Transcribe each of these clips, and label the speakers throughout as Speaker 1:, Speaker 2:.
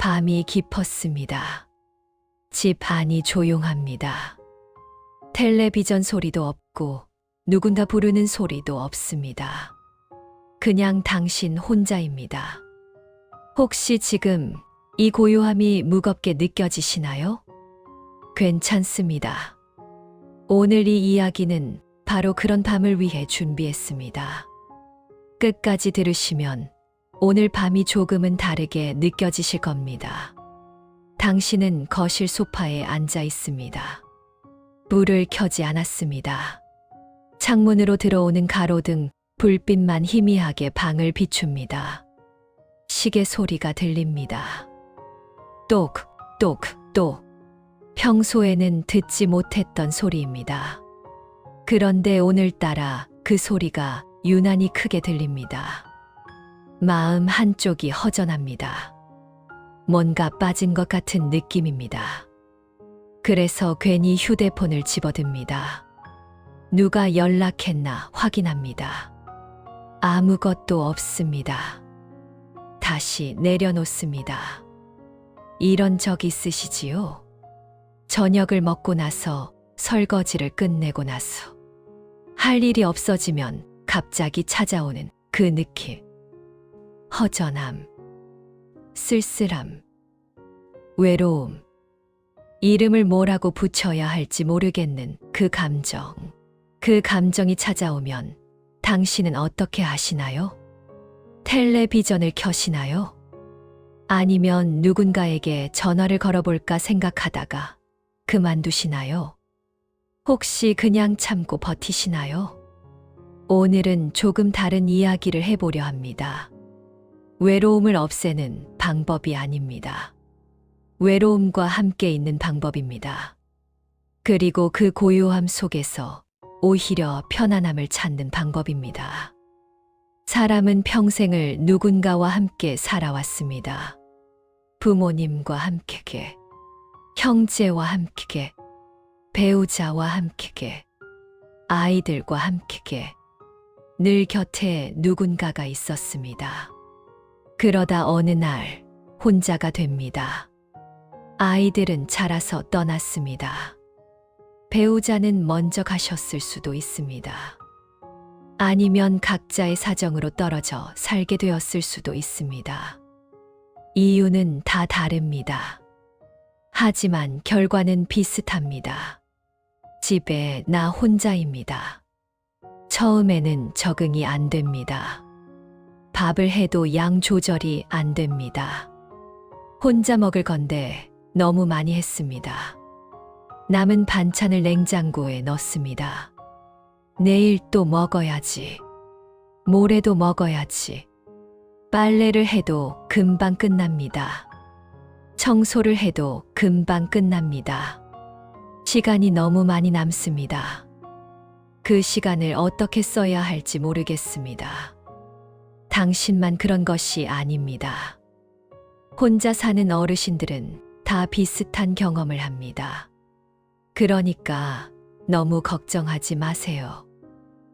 Speaker 1: 밤이 깊었습니다. 집 안이 조용합니다. 텔레비전 소리도 없고 누군가 부르는 소리도 없습니다. 그냥 당신 혼자입니다. 혹시 지금 이 고요함이 무겁게 느껴지시나요? 괜찮습니다. 오늘 이 이야기는 바로 그런 밤을 위해 준비했습니다. 끝까지 들으시면 오늘 밤이 조금은 다르게 느껴지실 겁니다. 당신은 거실 소파에 앉아 있습니다. 불을 켜지 않았습니다. 창문으로 들어오는 가로등 불빛만 희미하게 방을 비춥니다. 시계 소리가 들립니다. 똑, 똑, 똑. 평소에는 듣지 못했던 소리입니다. 그런데 오늘따라 그 소리가 유난히 크게 들립니다. 마음 한쪽이 허전합니다. 뭔가 빠진 것 같은 느낌입니다. 그래서 괜히 휴대폰을 집어듭니다. 누가 연락했나 확인합니다. 아무것도 없습니다. 다시 내려놓습니다. 이런 적 있으시지요? 저녁을 먹고 나서 설거지를 끝내고 나서 할 일이 없어지면 갑자기 찾아오는 그 느낌. 허전함, 쓸쓸함, 외로움. 이름을 뭐라고 붙여야 할지 모르겠는 그 감정. 그 감정이 찾아오면 당신은 어떻게 하시나요? 텔레비전을 켜시나요? 아니면 누군가에게 전화를 걸어볼까 생각하다가 그만두시나요? 혹시 그냥 참고 버티시나요? 오늘은 조금 다른 이야기를 해보려 합니다. 외로움을 없애는 방법이 아닙니다. 외로움과 함께 있는 방법입니다. 그리고 그 고요함 속에서 오히려 편안함을 찾는 방법입니다. 사람은 평생을 누군가와 함께 살아왔습니다. 부모님과 함께, 형제와 함께, 배우자와 함께, 아이들과 함께, 늘 곁에 누군가가 있었습니다. 그러다 어느 날 혼자가 됩니다. 아이들은 자라서 떠났습니다. 배우자는 먼저 가셨을 수도 있습니다. 아니면 각자의 사정으로 떨어져 살게 되었을 수도 있습니다. 이유는 다 다릅니다. 하지만 결과는 비슷합니다. 집에 나 혼자입니다. 처음에는 적응이 안 됩니다. 밥을 해도 양 조절이 안 됩니다. 혼자 먹을 건데 너무 많이 했습니다. 남은 반찬을 냉장고에 넣습니다. 내일 또 먹어야지. 모레도 먹어야지. 빨래를 해도 금방 끝납니다. 청소를 해도 금방 끝납니다. 시간이 너무 많이 남습니다. 그 시간을 어떻게 써야 할지 모르겠습니다. 당신만 그런 것이 아닙니다. 혼자 사는 어르신들은 다 비슷한 경험을 합니다. 그러니까 너무 걱정하지 마세요.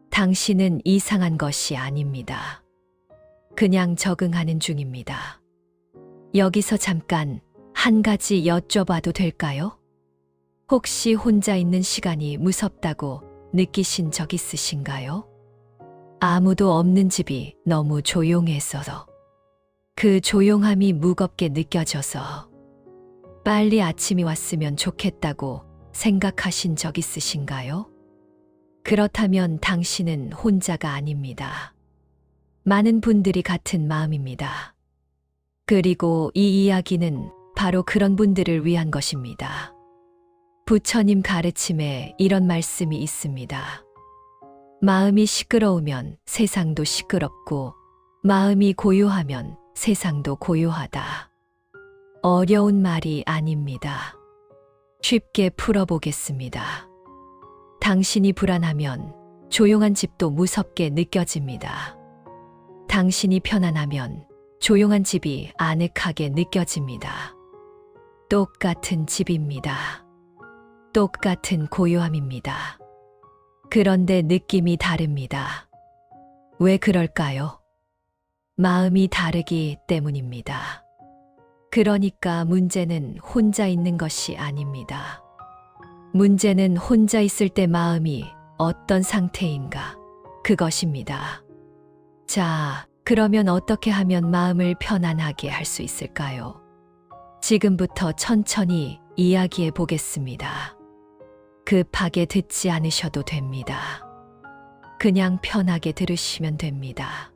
Speaker 1: 당신은 이상한 것이 아닙니다. 그냥 적응하는 중입니다. 여기서 잠깐 한 가지 여쭤봐도 될까요? 혹시 혼자 있는 시간이 무섭다고 느끼신 적 있으신가요? 아무도 없는 집이 너무 조용해서 그 조용함이 무겁게 느껴져서 빨리 아침이 왔으면 좋겠다고 생각하신 적 있으신가요? 그렇다면 당신은 혼자가 아닙니다. 많은 분들이 같은 마음입니다. 그리고 이 이야기는 바로 그런 분들을 위한 것입니다. 부처님 가르침에 이런 말씀이 있습니다. 마음이 시끄러우면 세상도 시끄럽고 마음이 고요하면 세상도 고요하다. 어려운 말이 아닙니다. 쉽게 풀어보겠습니다. 당신이 불안하면 조용한 집도 무섭게 느껴집니다. 당신이 편안하면 조용한 집이 아늑하게 느껴집니다. 똑같은 집입니다. 똑같은 고요함입니다. 그런데 느낌이 다릅니다. 왜 그럴까요? 마음이 다르기 때문입니다. 그러니까 문제는 혼자 있는 것이 아닙니다. 문제는 혼자 있을 때 마음이 어떤 상태인가, 그것입니다. 자, 그러면 어떻게 하면 마음을 편안하게 할 수 있을까요? 지금부터 천천히 이야기해 보겠습니다. 급하게 듣지 않으셔도 됩니다. 그냥 편하게 들으시면 됩니다.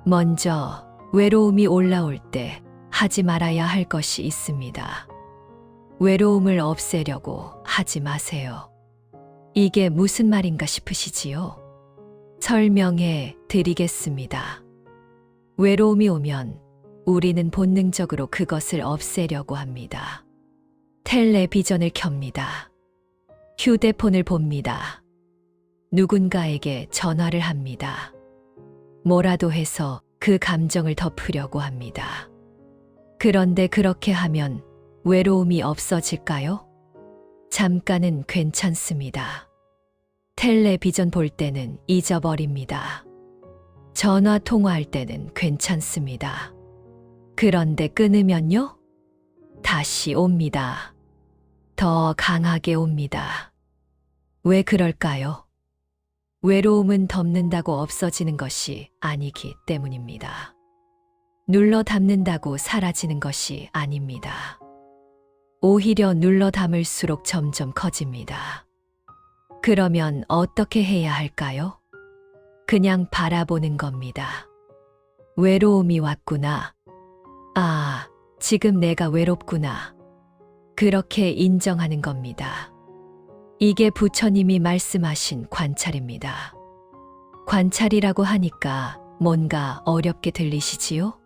Speaker 1: 먼저 외로움이 올라올 때 하지 말아야 할 것이 있습니다. 외로움을 없애려고 하지 마세요. 이게 무슨 말인가 싶으시지요? 설명해 드리겠습니다. 외로움이 오면 우리는 본능적으로 그것을 없애려고 합니다. 텔레비전을 켭니다. 휴대폰을 봅니다. 누군가에게 전화를 합니다. 뭐라도 해서 그 감정을 덮으려고 합니다. 그런데 그렇게 하면 외로움이 없어질까요? 잠깐은 괜찮습니다. 텔레비전 볼 때는 잊어버립니다. 전화 통화할 때는 괜찮습니다. 그런데 끊으면요? 다시 옵니다. 더 강하게 옵니다. 왜 그럴까요? 외로움은 덮는다고 없어지는 것이 아니기 때문입니다. 눌러 담는다고 사라지는 것이 아닙니다. 오히려 눌러 담을수록 점점 커집니다. 그러면 어떻게 해야 할까요? 그냥 바라보는 겁니다. 외로움이 왔구나. 아, 지금 내가 외롭구나. 그렇게 인정하는 겁니다. 이게 부처님이 말씀하신 관찰입니다. 관찰이라고 하니까 뭔가 어렵게 들리시지요?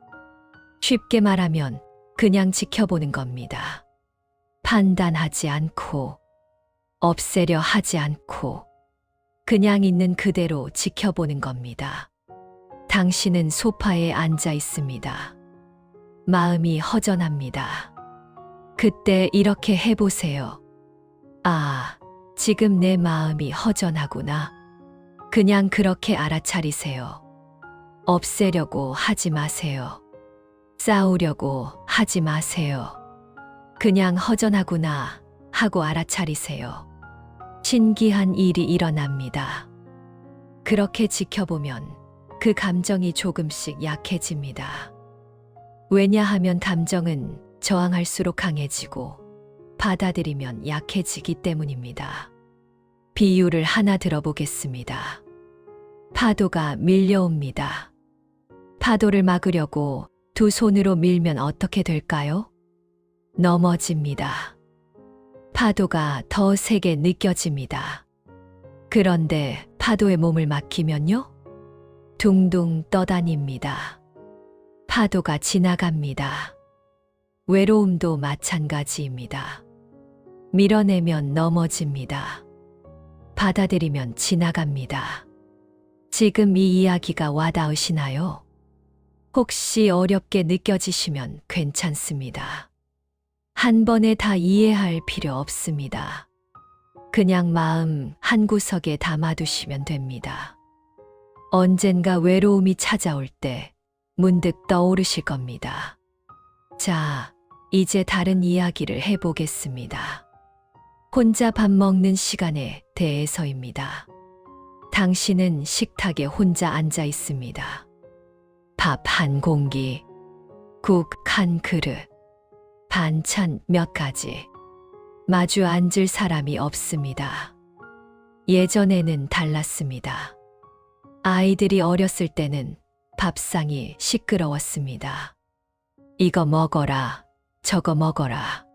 Speaker 1: 쉽게 말하면 그냥 지켜보는 겁니다. 판단하지 않고, 없애려 하지 않고, 그냥 있는 그대로 지켜보는 겁니다. 당신은 소파에 앉아 있습니다. 마음이 허전합니다. 그때 이렇게 해보세요. 아, 지금 내 마음이 허전하구나. 그냥 그렇게 알아차리세요. 없애려고 하지 마세요. 싸우려고 하지 마세요. 그냥 허전하구나 하고 알아차리세요. 신기한 일이 일어납니다. 그렇게 지켜보면 그 감정이 조금씩 약해집니다. 왜냐하면 감정은 저항할수록 강해지고 받아들이면 약해지기 때문입니다. 비유를 하나 들어보겠습니다. 파도가 밀려옵니다. 파도를 막으려고 두 손으로 밀면 어떻게 될까요? 넘어집니다. 파도가 더 세게 느껴집니다. 그런데 파도에 몸을 맡기면요? 둥둥 떠다닙니다. 파도가 지나갑니다. 외로움도 마찬가지입니다. 밀어내면 넘어집니다. 받아들이면 지나갑니다. 지금 이 이야기가 와닿으시나요? 혹시 어렵게 느껴지시면 괜찮습니다. 한 번에 다 이해할 필요 없습니다. 그냥 마음 한구석에 담아두시면 됩니다. 언젠가 외로움이 찾아올 때 문득 떠오르실 겁니다. 자, 이제 다른 이야기를 해보겠습니다. 혼자 밥 먹는 시간에 대해서입니다. 당신은 식탁에 혼자 앉아 있습니다. 밥 한 공기, 국 한 그릇, 반찬 몇 가지. 마주 앉을 사람이 없습니다. 예전에는 달랐습니다. 아이들이 어렸을 때는 밥상이 시끄러웠습니다. 이거 먹어라, 저거 먹어라.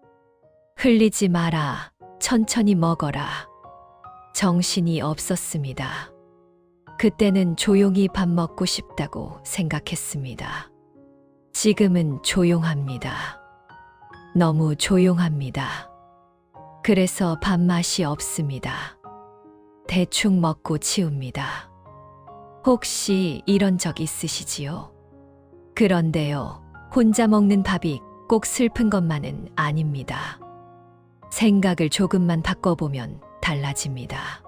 Speaker 1: 흘리지 마라, 천천히 먹어라. 정신이 없었습니다. 그때는 조용히 밥 먹고 싶다고 생각했습니다. 지금은 조용합니다. 너무 조용합니다. 그래서 밥맛이 없습니다. 대충 먹고 치웁니다. 혹시 이런 적 있으시지요? 그런데요, 혼자 먹는 밥이 꼭 슬픈 것만은 아닙니다. 생각을 조금만 바꿔보면 달라집니다.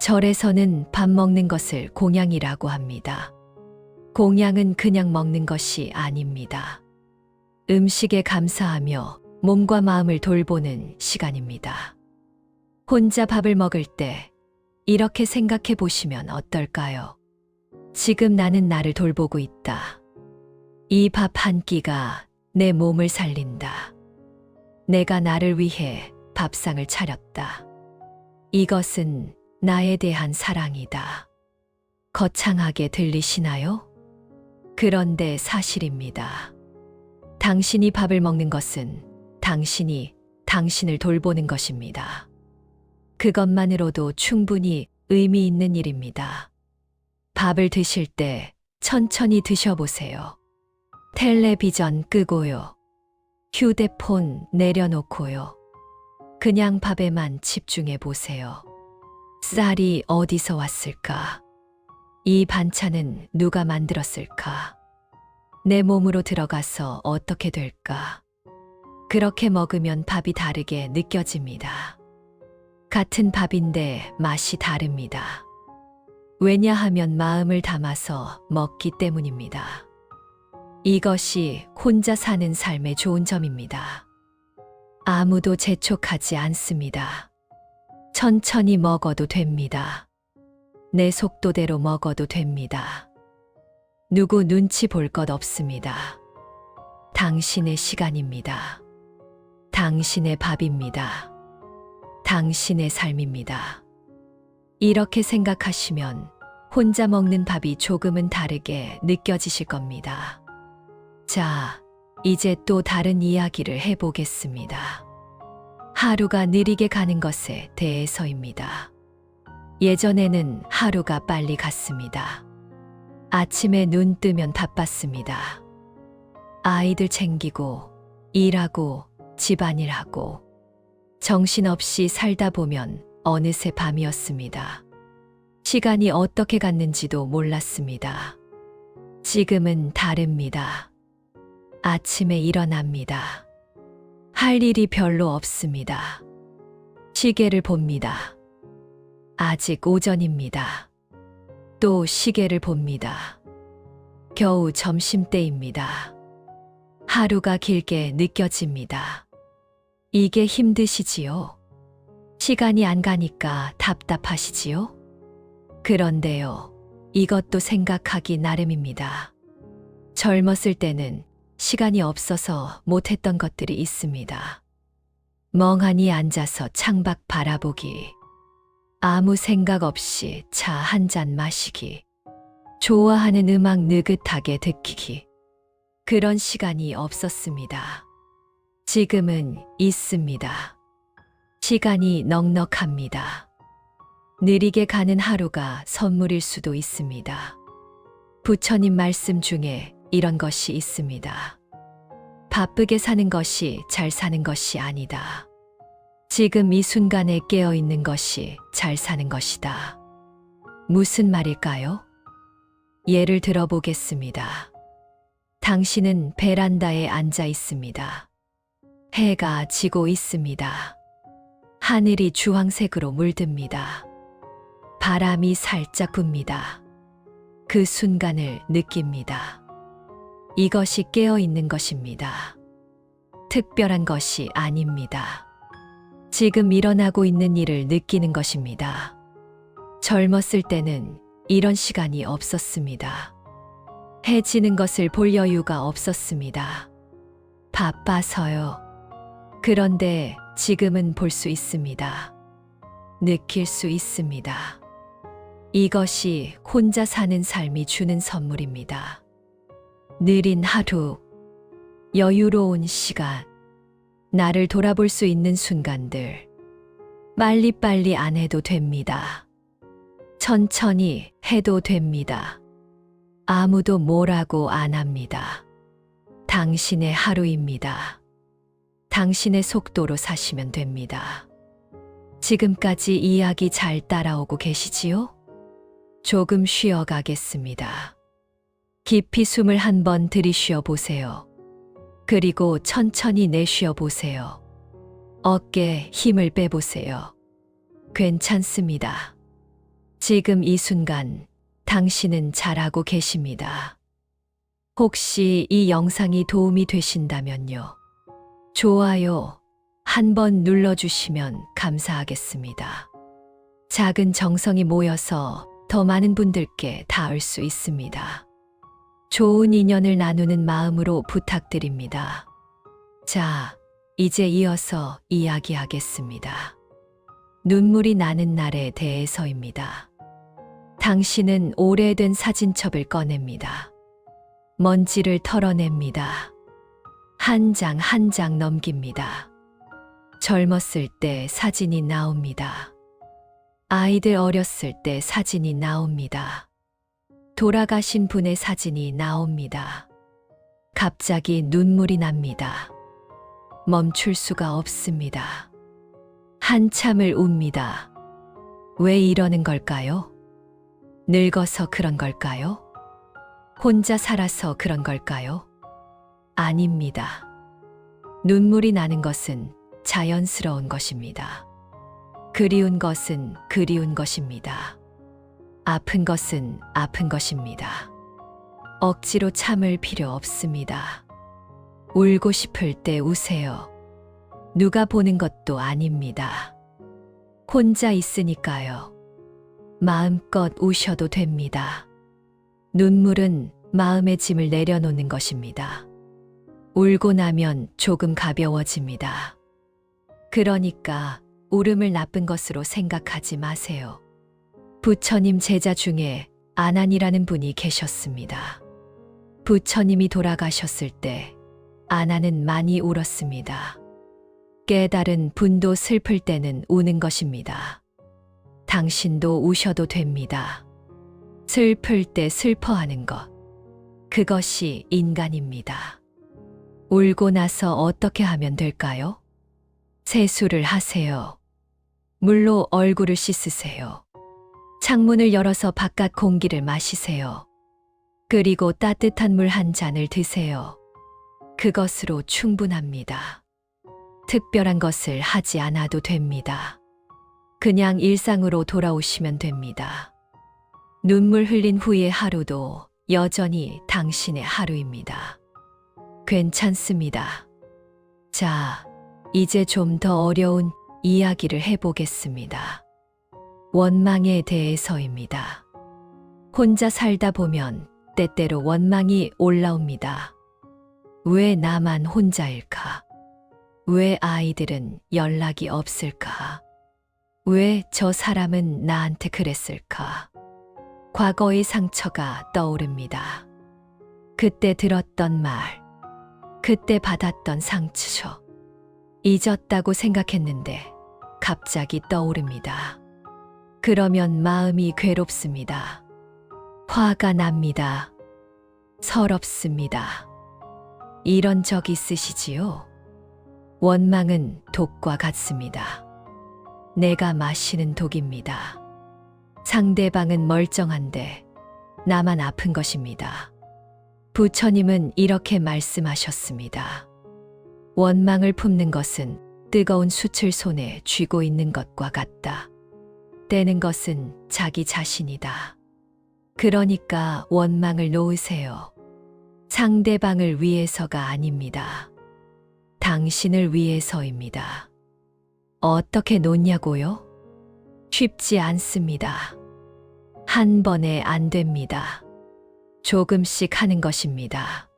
Speaker 1: 절에서는 밥 먹는 것을 공양이라고 합니다. 공양은 그냥 먹는 것이 아닙니다. 음식에 감사하며 몸과 마음을 돌보는 시간입니다. 혼자 밥을 먹을 때 이렇게 생각해 보시면 어떨까요? 지금 나는 나를 돌보고 있다. 이 밥 한 끼가 내 몸을 살린다. 내가 나를 위해 밥상을 차렸다. 이것은 나에 대한 사랑이다. 거창하게 들리시나요? 그런데 사실입니다. 당신이 밥을 먹는 것은 당신이 당신을 돌보는 것입니다. 그것만으로도 충분히 의미 있는 일입니다. 밥을 드실 때 천천히 드셔보세요. 텔레비전 끄고요. 휴대폰 내려놓고요. 그냥 밥에만 집중해 보세요. 쌀이 어디서 왔을까? 이 반찬은 누가 만들었을까? 내 몸으로 들어가서 어떻게 될까? 그렇게 먹으면 밥이 다르게 느껴집니다. 같은 밥인데 맛이 다릅니다. 왜냐하면 마음을 담아서 먹기 때문입니다. 이것이 혼자 사는 삶의 좋은 점입니다. 아무도 재촉하지 않습니다. 천천히 먹어도 됩니다. 내 속도대로 먹어도 됩니다. 누구 눈치 볼 것 없습니다. 당신의 시간입니다. 당신의 밥입니다. 당신의 삶입니다. 이렇게 생각하시면 혼자 먹는 밥이 조금은 다르게 느껴지실 겁니다. 자, 이제 또 다른 이야기를 해보겠습니다. 하루가 느리게 가는 것에 대해서입니다. 예전에는 하루가 빨리 갔습니다. 아침에 눈 뜨면 바빴습니다. 아이들 챙기고, 일하고, 집안일하고, 정신없이 살다 보면 어느새 밤이었습니다. 시간이 어떻게 갔는지도 몰랐습니다. 지금은 다릅니다. 아침에 일어납니다. 할 일이 별로 없습니다. 시계를 봅니다. 아직 오전입니다. 또 시계를 봅니다. 겨우 점심때입니다. 하루가 길게 느껴집니다. 이게 힘드시지요? 시간이 안 가니까 답답하시지요? 그런데요, 이것도 생각하기 나름입니다. 젊었을 때는 시간이 없어서 못했던 것들이 있습니다. 멍하니 앉아서 창밖 바라보기, 아무 생각 없이 차 한 잔 마시기, 좋아하는 음악 느긋하게 듣기. 그런 시간이 없었습니다. 지금은 있습니다. 시간이 넉넉합니다. 느리게 가는 하루가 선물일 수도 있습니다. 부처님 말씀 중에 이런 것이 있습니다. 바쁘게 사는 것이 잘 사는 것이 아니다. 지금 이 순간에 깨어 있는 것이 잘 사는 것이다. 무슨 말일까요? 예를 들어 보겠습니다. 당신은 베란다에 앉아 있습니다. 해가 지고 있습니다. 하늘이 주황색으로 물듭니다. 바람이 살짝 붑니다. 그 순간을 느낍니다. 이것이 깨어 있는 것입니다. 특별한 것이 아닙니다. 지금 일어나고 있는 일을 느끼는 것입니다. 젊었을 때는 이런 시간이 없었습니다. 해 지는 것을 볼 여유가 없었습니다. 바빠서요. 그런데 지금은 볼 수 있습니다. 느낄 수 있습니다. 이것이 혼자 사는 삶이 주는 선물입니다. 느린 하루, 여유로운 시간, 나를 돌아볼 수 있는 순간들. 빨리빨리 안 해도 됩니다. 천천히 해도 됩니다. 아무도 뭐라고 안 합니다. 당신의 하루입니다. 당신의 속도로 사시면 됩니다. 지금까지 이야기 잘 따라오고 계시지요? 조금 쉬어가겠습니다. 깊이 숨을 한번 들이쉬어 보세요. 그리고 천천히 내쉬어 보세요. 어깨에 힘을 빼보세요. 괜찮습니다. 지금 이 순간 당신은 잘하고 계십니다. 혹시 이 영상이 도움이 되신다면요. 좋아요 한번 눌러주시면 감사하겠습니다. 작은 정성이 모여서 더 많은 분들께 닿을 수 있습니다. 좋은 인연을 나누는 마음으로 부탁드립니다. 자, 이제 이어서 이야기하겠습니다. 눈물이 나는 날에 대해서입니다. 당신은 오래된 사진첩을 꺼냅니다. 먼지를 털어냅니다. 한 장 한 장 넘깁니다. 젊었을 때 사진이 나옵니다. 아이들 어렸을 때 사진이 나옵니다. 돌아가신 분의 사진이 나옵니다. 갑자기 눈물이 납니다. 멈출 수가 없습니다. 한참을 웁니다. 왜 이러는 걸까요? 늙어서 그런 걸까요? 혼자 살아서 그런 걸까요? 아닙니다. 눈물이 나는 것은 자연스러운 것입니다. 그리운 것은 그리운 것입니다. 아픈 것은 아픈 것입니다. 억지로 참을 필요 없습니다. 울고 싶을 때 우세요. 누가 보는 것도 아닙니다. 혼자 있으니까요. 마음껏 우셔도 됩니다. 눈물은 마음의 짐을 내려놓는 것입니다. 울고 나면 조금 가벼워집니다. 그러니까 울음을 나쁜 것으로 생각하지 마세요. 부처님 제자 중에 아난이라는 분이 계셨습니다. 부처님이 돌아가셨을 때 아난은 많이 울었습니다. 깨달은 분도 슬플 때는 우는 것입니다. 당신도 우셔도 됩니다. 슬플 때 슬퍼하는 것. 그것이 인간입니다. 울고 나서 어떻게 하면 될까요? 세수를 하세요. 물로 얼굴을 씻으세요. 창문을 열어서 바깥 공기를 마시세요. 그리고 따뜻한 물 한 잔을 드세요. 그것으로 충분합니다. 특별한 것을 하지 않아도 됩니다. 그냥 일상으로 돌아오시면 됩니다. 눈물 흘린 후의 하루도 여전히 당신의 하루입니다. 괜찮습니다. 자, 이제 좀 더 어려운 이야기를 해보겠습니다. 원망에 대해서입니다. 혼자 살다 보면 때때로 원망이 올라옵니다. 왜 나만 혼자일까? 왜 아이들은 연락이 없을까? 왜 저 사람은 나한테 그랬을까? 과거의 상처가 떠오릅니다. 그때 들었던 말, 그때 받았던 상처. 잊었다고 생각했는데 갑자기 떠오릅니다. 그러면 마음이 괴롭습니다. 화가 납니다. 서럽습니다. 이런 적 있으시지요? 원망은 독과 같습니다. 내가 마시는 독입니다. 상대방은 멀쩡한데 나만 아픈 것입니다. 부처님은 이렇게 말씀하셨습니다. 원망을 품는 것은 뜨거운 숯을 손에 쥐고 있는 것과 같다. 떼는 것은 자기 자신이다. 그러니까 원망을 놓으세요. 상대방을 위해서가 아닙니다. 당신을 위해서입니다. 어떻게 놓냐고요? 쉽지 않습니다. 한 번에 안 됩니다. 조금씩 하는 것입니다.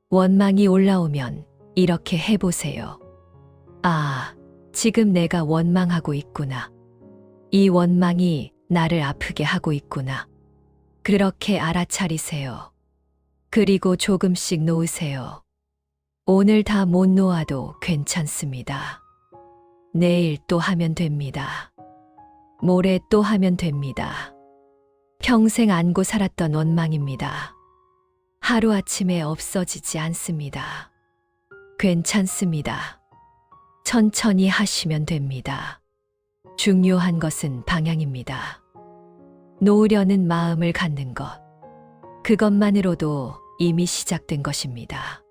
Speaker 1: 원망이 올라오면 이렇게 해보세요. 아, 지금 내가 원망하고 있구나. 이 원망이 나를 아프게 하고 있구나. 그렇게 알아차리세요. 그리고 조금씩 놓으세요. 오늘 다 못 놓아도 괜찮습니다. 내일 또 하면 됩니다. 모레 또 하면 됩니다. 평생 안고 살았던 원망입니다. 하루아침에 없어지지 않습니다. 괜찮습니다. 천천히 하시면 됩니다. 중요한 것은 방향입니다. 놓으려는 마음을 갖는 것. 그것만으로도 이미 시작된 것입니다.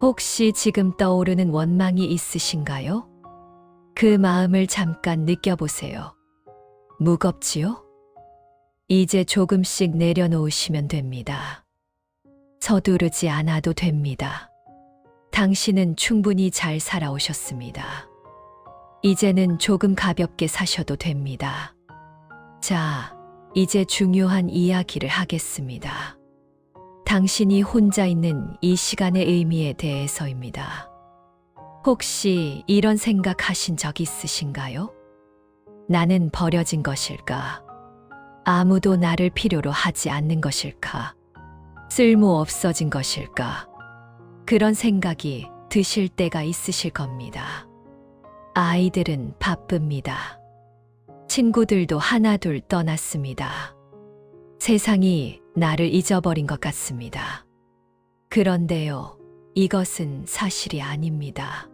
Speaker 1: 혹시 지금 떠오르는 원망이 있으신가요? 그 마음을 잠깐 느껴보세요. 무겁지요? 이제 조금씩 내려놓으시면 됩니다. 서두르지 않아도 됩니다. 당신은 충분히 잘 살아오셨습니다. 이제는 조금 가볍게 사셔도 됩니다. 자, 이제 중요한 이야기를 하겠습니다. 당신이 혼자 있는 이 시간의 의미에 대해서입니다. 혹시 이런 생각하신 적 있으신가요? 나는 버려진 것일까? 아무도 나를 필요로 하지 않는 것일까? 쓸모 없어진 것일까? 그런 생각이 드실 때가 있으실 겁니다. 아이들은 바쁩니다. 친구들도 하나둘 떠났습니다. 세상이 나를 잊어버린 것 같습니다. 그런데요, 이것은 사실이 아닙니다.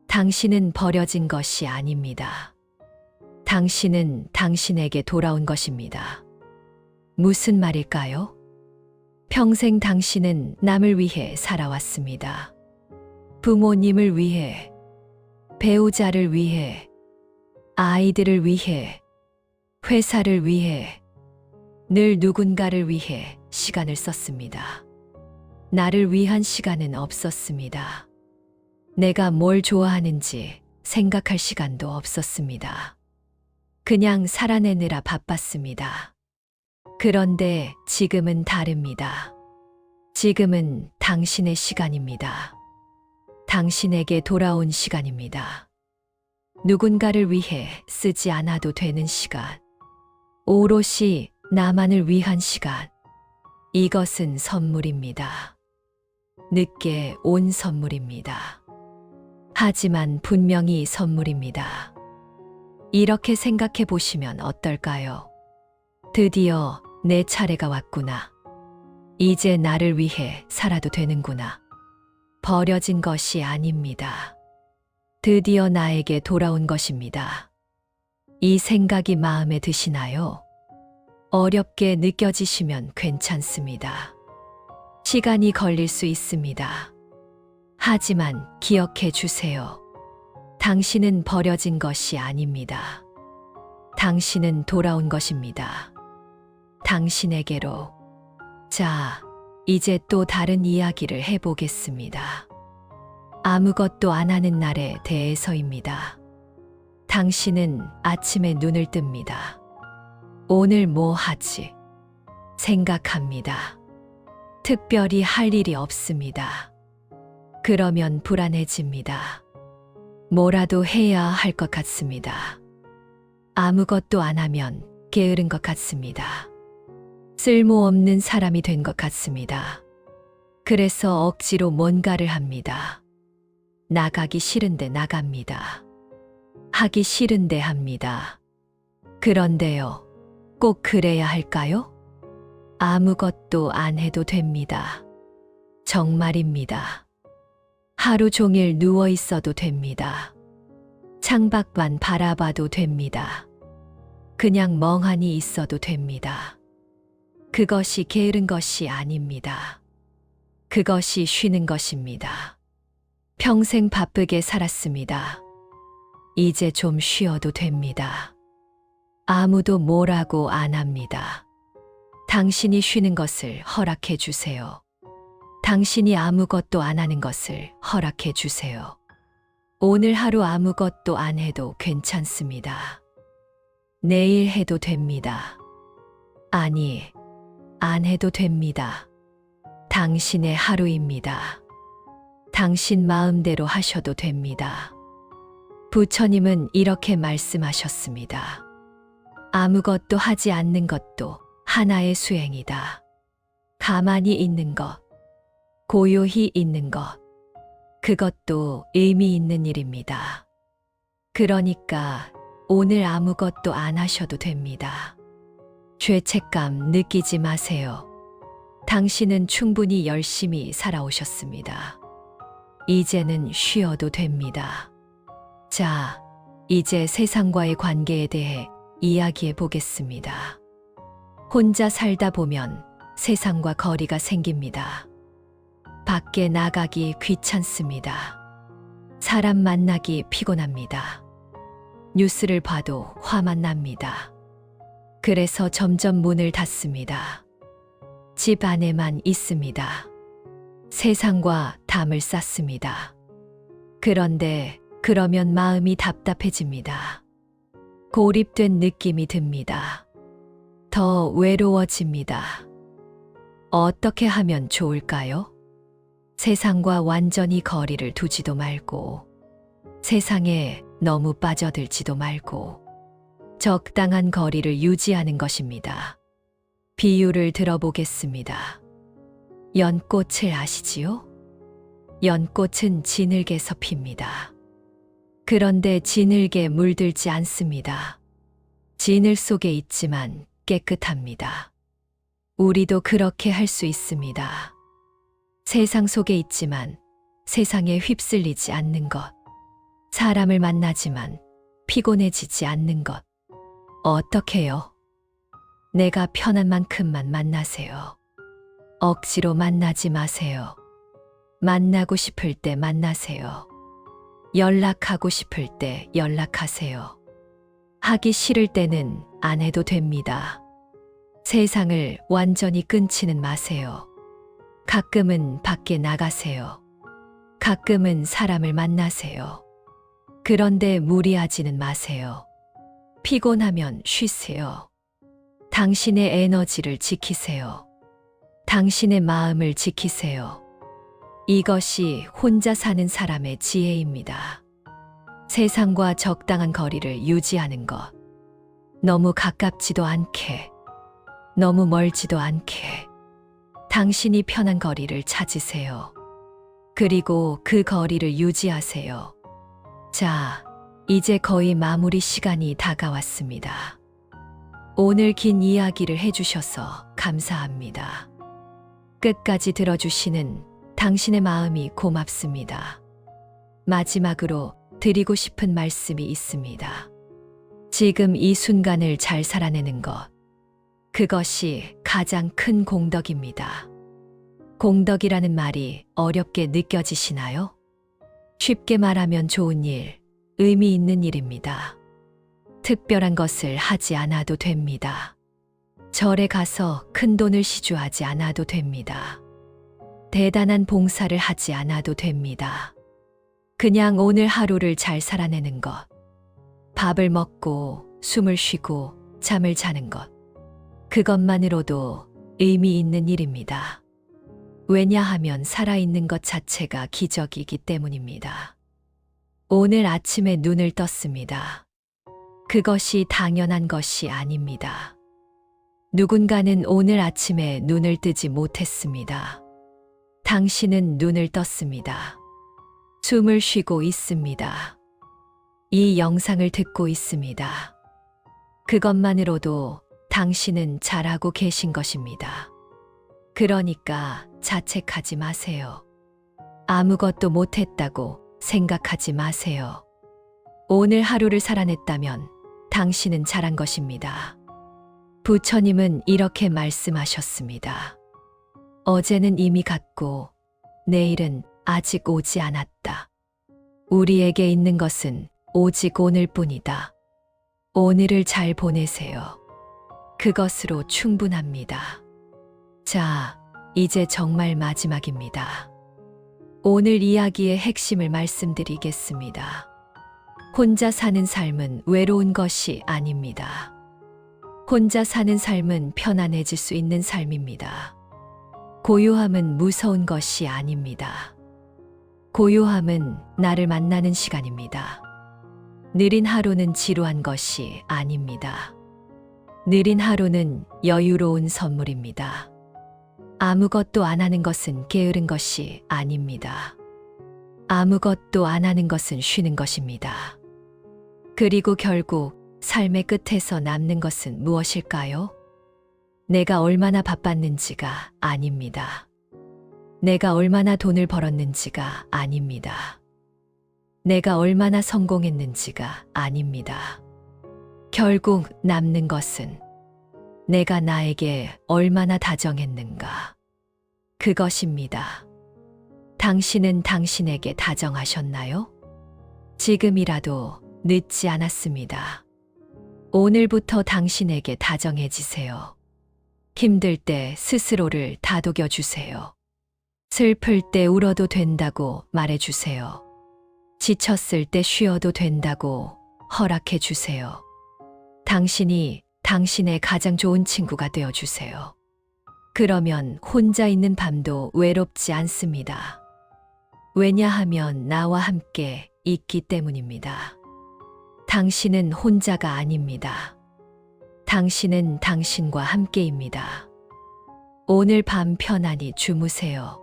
Speaker 1: 당신은 버려진 것이 아닙니다. 당신은 당신에게 돌아온 것입니다. 무슨 말일까요? 평생 당신은 남을 위해 살아왔습니다. 부모님을 위해, 배우자를 위해, 아이들을 위해, 회사를 위해, 늘 누군가를 위해 시간을 썼습니다. 나를 위한 시간은 없었습니다. 내가 뭘 좋아하는지 생각할 시간도 없었습니다. 그냥 살아내느라 바빴습니다. 그런데 지금은 다릅니다. 지금은 당신의 시간입니다. 당신에게 돌아온 시간입니다. 누군가를 위해 쓰지 않아도 되는 시간. 오롯이 나만을 위한 시간. 이것은 선물입니다. 늦게 온 선물입니다. 하지만 분명히 선물입니다. 이렇게 생각해 보시면 어떨까요? 드디어 내 차례가 왔구나. 이제 나를 위해 살아도 되는구나. 버려진 것이 아닙니다. 드디어 나에게 돌아온 것입니다. 이 생각이 마음에 드시나요? 어렵게 느껴지시면 괜찮습니다. 시간이 걸릴 수 있습니다. 하지만 기억해 주세요. 당신은 버려진 것이 아닙니다. 당신은 돌아온 것입니다. 당신에게로. 자, 이제 또 다른 이야기를 해보겠습니다. 아무것도 안 하는 날에 대해서입니다. 당신은 아침에 눈을 뜹니다. 오늘 뭐 하지? 생각합니다. 특별히 할 일이 없습니다. 그러면 불안해집니다. 뭐라도 해야 할 것 같습니다. 아무것도 안 하면 게으른 것 같습니다. 쓸모없는 사람이 된 것 같습니다. 그래서 억지로 뭔가를 합니다. 나가기 싫은데 나갑니다. 하기 싫은데 합니다. 그런데요, 꼭 그래야 할까요? 아무것도 안 해도 됩니다. 정말입니다. 하루 종일 누워 있어도 됩니다. 창밖만 바라봐도 됩니다. 그냥 멍하니 있어도 됩니다. 그것이 게으른 것이 아닙니다. 그것이 쉬는 것입니다. 평생 바쁘게 살았습니다. 이제 좀 쉬어도 됩니다. 아무도 뭐라고 안 합니다. 당신이 쉬는 것을 허락해 주세요. 당신이 아무것도 안 하는 것을 허락해 주세요. 오늘 하루 아무것도 안 해도 괜찮습니다. 내일 해도 됩니다. 아니, 안 해도 됩니다. 당신의 하루입니다. 당신 마음대로 하셔도 됩니다. 부처님은 이렇게 말씀하셨습니다. 아무것도 하지 않는 것도 하나의 수행이다. 가만히 있는 것, 고요히 있는 것, 그것도 의미 있는 일입니다. 그러니까 오늘 아무것도 안 하셔도 됩니다. 죄책감 느끼지 마세요. 당신은 충분히 열심히 살아오셨습니다. 이제는 쉬어도 됩니다. 자, 이제 세상과의 관계에 대해 이야기해 보겠습니다. 혼자 살다 보면 세상과 거리가 생깁니다. 밖에 나가기 귀찮습니다. 사람 만나기 피곤합니다. 뉴스를 봐도 화만 납니다. 그래서 점점 문을 닫습니다. 집 안에만 있습니다. 세상과 담을 쌓습니다. 그런데 그러면 마음이 답답해집니다. 고립된 느낌이 듭니다. 더 외로워집니다. 어떻게 하면 좋을까요? 세상과 완전히 거리를 두지도 말고, 세상에 너무 빠져들지도 말고, 적당한 거리를 유지하는 것입니다. 비유를 들어보겠습니다. 연꽃을 아시지요? 연꽃은 진흙에서 핍니다. 그런데 진흙에 물들지 않습니다. 진흙 속에 있지만 깨끗합니다. 우리도 그렇게 할 수 있습니다. 세상 속에 있지만 세상에 휩쓸리지 않는 것. 사람을 만나지만 피곤해지지 않는 것. 어떻게요? 내가 편한 만큼만 만나세요. 억지로 만나지 마세요. 만나고 싶을 때 만나세요. 연락하고 싶을 때 연락하세요. 하기 싫을 때는 안 해도 됩니다. 세상을 완전히 끊지는 마세요. 가끔은 밖에 나가세요. 가끔은 사람을 만나세요. 그런데 무리하지는 마세요. 피곤하면 쉬세요. 당신의 에너지를 지키세요. 당신의 마음을 지키세요. 이것이 혼자 사는 사람의 지혜입니다. 세상과 적당한 거리를 유지하는 것. 너무 가깝지도 않게, 너무 멀지도 않게. 당신이 편한 거리를 찾으세요. 그리고 그 거리를 유지하세요. 자, 이제 거의 마무리 시간이 다가왔습니다. 오늘 긴 이야기를 해주셔서 감사합니다. 끝까지 들어주시는 당신의 마음이 고맙습니다. 마지막으로 드리고 싶은 말씀이 있습니다. 지금 이 순간을 잘 살아내는 것. 그것이 가장 큰 공덕입니다. 공덕이라는 말이 어렵게 느껴지시나요? 쉽게 말하면 좋은 일, 의미 있는 일입니다. 특별한 것을 하지 않아도 됩니다. 절에 가서 큰 돈을 시주하지 않아도 됩니다. 대단한 봉사를 하지 않아도 됩니다. 그냥 오늘 하루를 잘 살아내는 것. 밥을 먹고 숨을 쉬고 잠을 자는 것. 그것만으로도 의미 있는 일입니다. 왜냐하면 살아있는 것 자체가 기적이기 때문입니다. 오늘 아침에 눈을 떴습니다. 그것이 당연한 것이 아닙니다. 누군가는 오늘 아침에 눈을 뜨지 못했습니다. 당신은 눈을 떴습니다. 숨을 쉬고 있습니다. 이 영상을 듣고 있습니다. 그것만으로도 당신은 잘하고 계신 것입니다. 그러니까 자책하지 마세요. 아무것도 못했다고 생각하지 마세요. 오늘 하루를 살아냈다면 당신은 잘한 것입니다. 부처님은 이렇게 말씀하셨습니다. 어제는 이미 갔고 내일은 아직 오지 않았다. 우리에게 있는 것은 오직 오늘뿐이다. 오늘을 잘 보내세요. 그것으로 충분합니다. 자, 이제 정말 마지막입니다. 오늘 이야기의 핵심을 말씀드리겠습니다. 혼자 사는 삶은 외로운 것이 아닙니다. 혼자 사는 삶은 편안해질 수 있는 삶입니다. 고요함은 무서운 것이 아닙니다. 고요함은 나를 만나는 시간입니다. 느린 하루는 지루한 것이 아닙니다. 느린 하루는 여유로운 선물입니다. 아무것도 안 하는 것은 게으른 것이 아닙니다. 아무것도 안 하는 것은 쉬는 것입니다. 그리고 결국 삶의 끝에서 남는 것은 무엇일까요? 내가 얼마나 바빴는지가 아닙니다. 내가 얼마나 돈을 벌었는지가 아닙니다. 내가 얼마나 성공했는지가 아닙니다. 결국 남는 것은 내가 나에게 얼마나 다정했는가. 그것입니다. 당신은 당신에게 다정하셨나요? 지금이라도 늦지 않았습니다. 오늘부터 당신에게 다정해지세요. 힘들 때 스스로를 다독여 주세요. 슬플 때 울어도 된다고 말해 주세요. 지쳤을 때 쉬어도 된다고 허락해 주세요. 당신이 당신의 가장 좋은 친구가 되어 주세요. 그러면 혼자 있는 밤도 외롭지 않습니다. 왜냐하면 나와 함께 있기 때문입니다. 당신은 혼자가 아닙니다. 당신은 당신과 함께입니다. 오늘 밤 편안히 주무세요.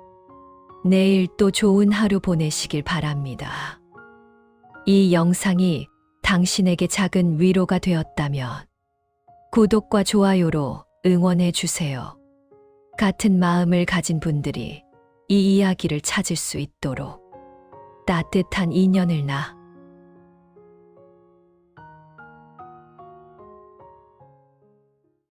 Speaker 1: 내일 또 좋은 하루 보내시길 바랍니다. 이 영상이 당신에게 작은 위로가 되었다면 구독과 좋아요로 응원해 주세요. 같은 마음을 가진 분들이 이 이야기를 찾을 수 있도록 따뜻한 인연을